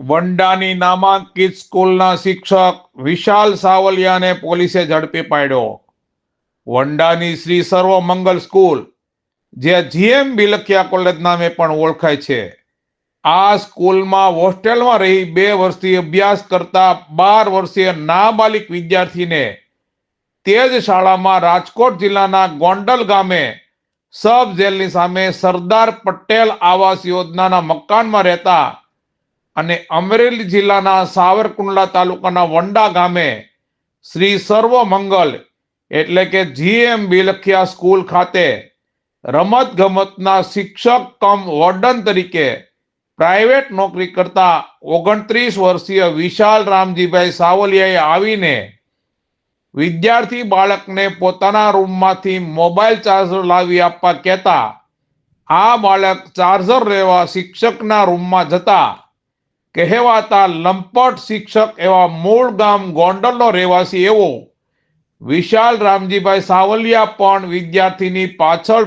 વંડાની નામાંકિત સ્કૂલના શિક્ષક વિશાલ સાવલિયાને પોલીસે ઝડપી પાડ્યો। વંડાની શ્રી સર્વમંગલ સ્કૂલ, જે જીએમ બિલખિયા કોલેજ નામે પણ ઓળખાય છે, આ સ્કૂલમાં હોસ્ટેલમાં રહી 2 વર્ષથી અભ્યાસ કરતા 12 વર્ષીય નાબાલિક વિદ્યાર્થીને તે જ શાળામાં રાજકોટ જિલ્લાના ગોંડલ ગામે સબ જેલની સામે સરદાર પટેલ આવાસ યોજનાના મકાનમાં રહેતા અને અમરેલી જિલ્લાના સાવરકુંડલા તાલુકાના વંડા ગામે શ્રી સર્વમંગલ એટલે કે જીએમ બિલખિયા સ્કૂલ ખાતે રમત ગમતના શિક્ષક કમ વોર્ડન તરીકે પ્રાઇવેટ નોકરી કરતા 29 વર્ષીય વિશાલ રામજીભાઈ સાવલિયાએ આવીને વિદ્યાર્થી બાળકને પોતાના રૂમમાંથી મોબાઈલ ચાર્જર લાવી આપવા કહેતા આ બાળક ચાર્જર લેવા શિક્ષકના રૂમમાં જતા કહેવાતા લંપટ શિક્ષક એવા મૂળ ગામ ગોંડલનો રહેવાસી એવો વિશાલ રામજીભાઈ સાવલિયા પણ વિદ્યાર્થીની પાછળ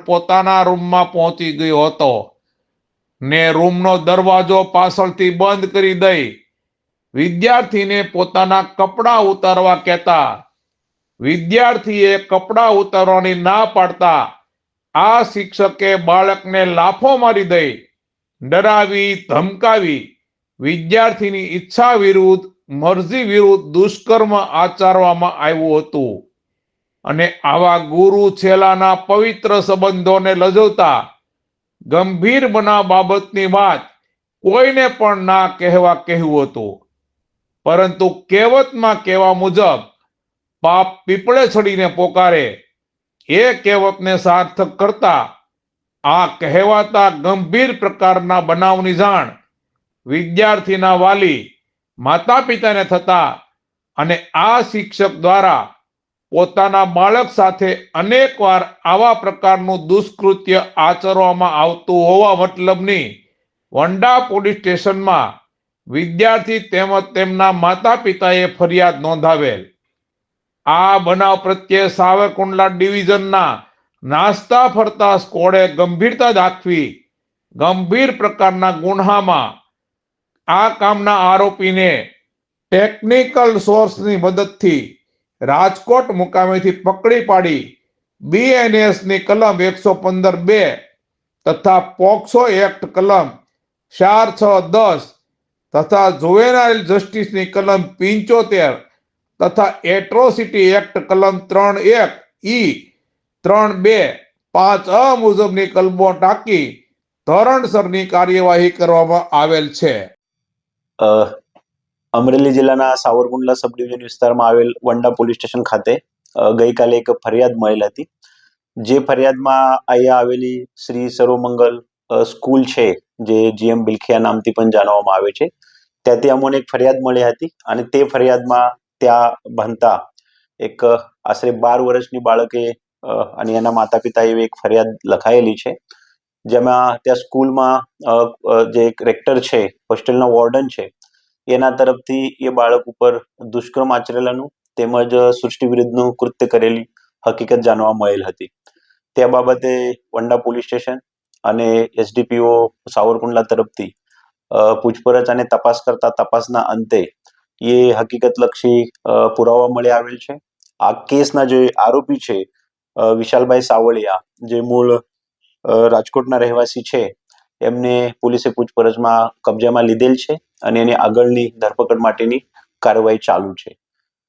પોતાના રૂમમાં પહોંચી ગયો હતો ને રૂમનો દરવાજો પાછળથી બંધ કરી દઈ વિદ્યાર્થીને પોતાના કપડાં ઉતારવા કહેતા વિદ્યાર્થીએ કપડાં ઉતારવાની ના પાડતા આ શિક્ષકે બાળકને લાફો મારી દઈ ડરાવી ધમકાવી વિદ્યાર્થીની ઈચ્છા વિરુદ્ધ મરજી વિરુદ્ધ દુષ્કર્મ આચરવામાં આવ્યું હતું અને આવા ગુરુ છેલાના પવિત્ર સંબંધોને લજવતા ગંભીર બનાવ બાબતની વાત કોઈને પણ ના કહેવા કહ્યું હતું, પરંતુ કહેવતમાં કહેવા મુજબ પાપ પીપળે ચડીને પોકારે એ કહેવતને સાર્થક કરતા આ કહેવાતા ગંભીર પ્રકારના બનાવની જાણ વિદ્યાર્થીના વાલી માતા પિતાને થતા અને આ શિક્ષક દ્વારા પોતાના બાળક સાથે અનેકવાર આવા પ્રકારનું દુષ્કૃત્ય આચરવામાં આવતું હોવા મતલબની વંડા પોલીસ સ્ટેશનમાં વિદ્યાર્થી તેમજ તેમના માતા પિતાએ ફરિયાદ નોંધાવેલ। આ બનાવ પ્રત્યે સાવરકુંડલા ડિવિઝનના નાસ્તા ફરતા સ્કોડે ગંભીરતા દાખવી ગંભીર પ્રકારના ગુન્હામાં આ કામના આરોપીને ટેકનિકલ સોર્સની મદદથી રાજકોટ મુકામેથી પકડી પાડી બીએનએસની કલમ 115(2) તથા પોક્સો એક્ટ કલમ 4(6)(10) તથા જુવેનાઇલ જસ્ટિસની કલમ 75 તથા એટ્રોસિટી એક્ટ કલમ 3(1)(e)(3)(2)(5)(a) મુજબની કલમો ટાંકી ધોરણસરની કાર્યવાહી કરવામાં આવેલ છે। અમરેલી જિલ્લાના સાવરકુંડલા સબ ડિવિઝન વિસ્તારમાં આવેલ વંડા પોલીસ સ્ટેશન ખાતે ગઈકાલે એક ફરિયાદ મળેલ હતી। જે ફરિયાદમાં અહીંયા આવેલી શ્રી સર્વમંગલ સ્કૂલ છે, જે જીએમ બિલખિયા નામથી પણ જાણવામાં આવે છે, ત્યાંથી અમને એક ફરિયાદ મળી હતી અને તે ફરિયાદમાં ત્યાં ભણતા એક આશરે 12 વર્ષની બાળકે અને એના માતા પિતાએ એક ફરિયાદ લખાયેલી છે, જેમાં ત્યાં સ્કૂલમાં જે રેક્ટર છે, હોસ્ટેલના વોર્ડન છે, એના તરફથી એ બાળક ઉપર દુષ્કર્મ આચરેલાનું તેમજ સૃષ્ટિ વિરુદ્ધનું કૃત્ય કરેલી હકીકત જાણવા મળેલ હતી। તે બાબતે વંડા પોલીસ સ્ટેશન અને એસડીપીઓ સાવરકુંડલા તરફથી પૂછપરછ અને તપાસ કરતા તપાસના અંતે એ હકીકતલક્ષી પુરાવા મળી આવેલ છે। આ કેસના જે આરોપી છે વિશાલભાઈ સાવલિયા, જે મૂળ રાજકોટના રહેવાસી છે, એમને પોલીસે પૂછપરછમાં કબજામાં લીધેલ છે અને એની આગળની ધરપકડ માટેની કાર્યવાહી ચાલુ છે।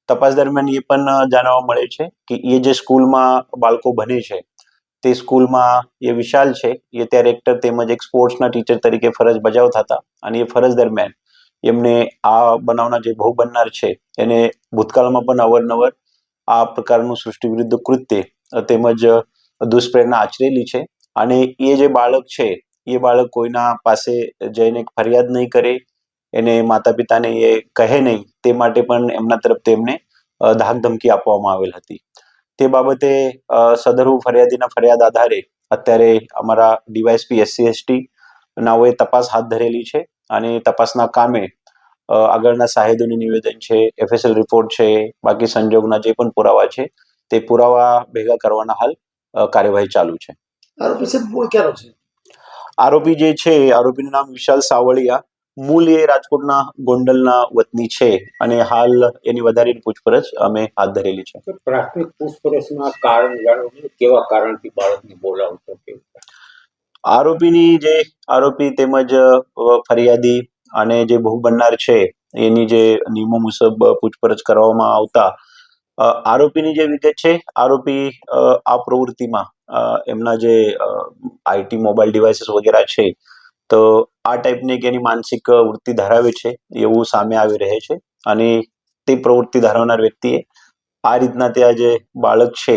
તપાસ દરમિયાન એ પણ જાણવા મળે છે કે એ જે સ્કૂલમાં બાળકો ભણે છે તે સ્કૂલમાં એ વિશાલ છે, એ ત્યાં રેક્ટર તેમજ એક સ્પોર્ટ્સના ટીચર તરીકે ફરજ બજાવતા હતા અને એ ફરજ દરમિયાન એમને આ બનાવના જે ભોગ બનનાર છે એને ભૂતકાળમાં પણ અવારનવાર આ પ્રકારનું સૃષ્ટિ વિરુદ્ધ કૃત્ય તેમજ દુષ્પ્રેરણા આચરેલી છે અને એ જે બાળક છે એ બાળક કોઈના પાસે જઈને ફરિયાદ નહીં કરે, એને માતા પિતાને એ કહે નહીં, તે માટે પણ એમના તરફથી એમને ધાક ધમકી આપવામાં આવેલ હતી। તે બાબતે સદરુ ફરિયાદીના ફરિયાદ આધારે અત્યારે અમારા ડીવાયએસપી SC/ST નાઓએ તપાસ હાથ ધરેલી છે અને તપાસના કામે આગળના સાહેદોની નિવેદન છે, FSL રિપોર્ટ છે, બાકી સંજોગના જે પણ પુરાવા છે તે પુરાવા ભેગા કરવાના હાલ કાર્યવાહી ચાલુ છે। આરોપી જે છે, આરોપીનું નામ વિશાલ સાવલિયા મૂળ એ રાજકોટના ગોંડલના વતની છે અને હાલ એની વધારે પૂછપરછ અમે હાથ ધરેલી છે. તો પ્રાથમિક પૂછપરછમાં કારણ જાણવું છે, કેવા કારણથી બાળકને બોલાવતો કે આરોપી તેમજ ફરિયાદી અને જે ભોગ બનનાર છે એની જે નિયમો મુજબ પૂછપરછ કરવામાં આવતા આરોપીની જે વિગત છે, આરોપી આ પ્રવૃત્તિમાં એમના જે આઈટી મોબાઈલ ડિવાઇસીસ વગેરે છે, તો આ ટાઈપની એની માનસિક વૃત્તિ ધરાવે છે એવું સામે આવી રહે છે અને તે પ્રવૃત્તિ ધરાવનાર વ્યક્તિએ આ રીતના ત્યાં જે બાળક છે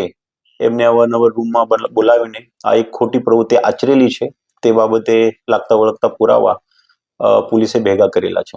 એમને અવારનવાર રૂમમાં બોલાવીને આ એક ખોટી પ્રવૃત્તિ આચરેલી છે તે બાબતે લાગતા વળગતા પુરાવા પોલીસે ભેગા કરેલા છે.